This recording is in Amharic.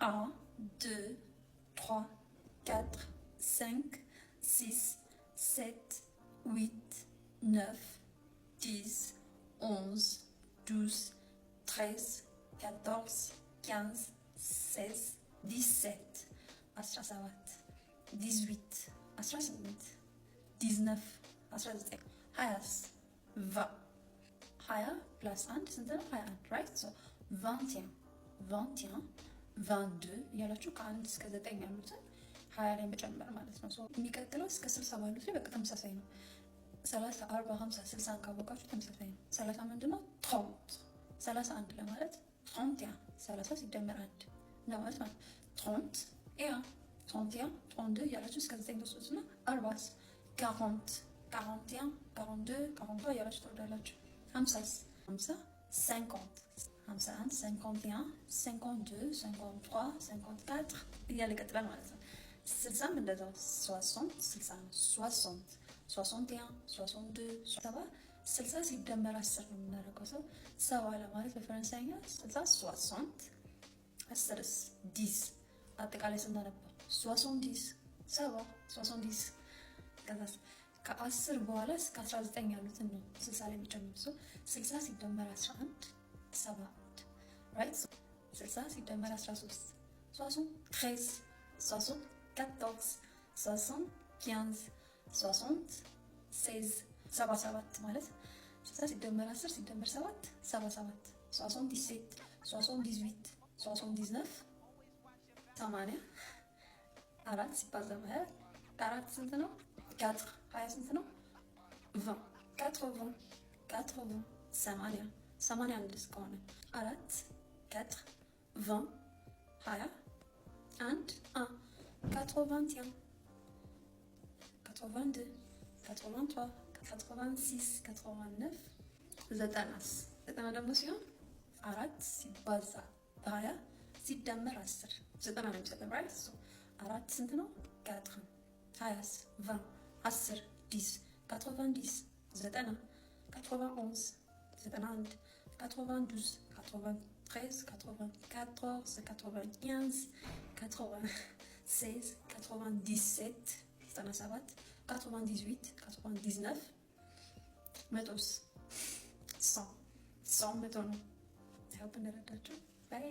1, 2, 3, 4, 5, 6, 7, 8, 9, 10, 11, 12, 13, 14, 15, 16, 17, 17, 18, 18, 19, 19, 20, 20 plus 1 ስንት ነው? 21 right? so 21 21 22 እያላችሁ ከ1 እስከ 9 ያሉትን 20 ላይ መጨመር ማለት ነው። የሚቀጥለው እስከ 60 ባሉት ላይ በቃ ተመሳሳይ ነው። 30 40 50 60 ካወቃችሁ ተመሳሳይ ነው። 30 ምንድነው? 30 31 ለማለት 31 30 ሲደመር 1 ለማለት ማለት 30 31 32 እያላችሁ እስከ 9 ተወስዱና 40 40 41 42 43 እያላችሁ ትወርዳላችሁ። 50 50 50 51 51 52 53 54 እያለ ይቀጥላል ማለት ነው። 60 እንደዛው 60 60 60 61 62 70 60 ሲደመር 10 ነው የምናደርገው። ሰው 70 ለማለት በፈረንሳይኛ 60 60 10 10 አጠቃላይ ስናነባው 70 70 70 ከዛ ከ10 በኋላ እስከ 19 ያሉትን ነው 60 ላይ የሚጨምር ሰው 60 ሲደመር 11 7 right 60 ሲደመር 13 73 74 75 60 16 77 ማለት 60 ሲደመር 10 ሲደመር 7 77 77 78 79 80 4 ሲባዛ በ4 ስንት ነው? 4 20 ስንት ነው? 20 80 80 81 እስከሆነ 4 4 20 20 1 81 82 83 86 89 90 ደግሞ ሲሆን 4 ሲባዛ በ20 ሲደመር 10 90 ነው የሚሰጠን right? so 4 ስንት ነው? 4 20 20 10 10 90 90 91 91 92 93 94 95 96 97 97 98 99 100 100 መቶ ነው። ያው እንደረዳችሁ ባይ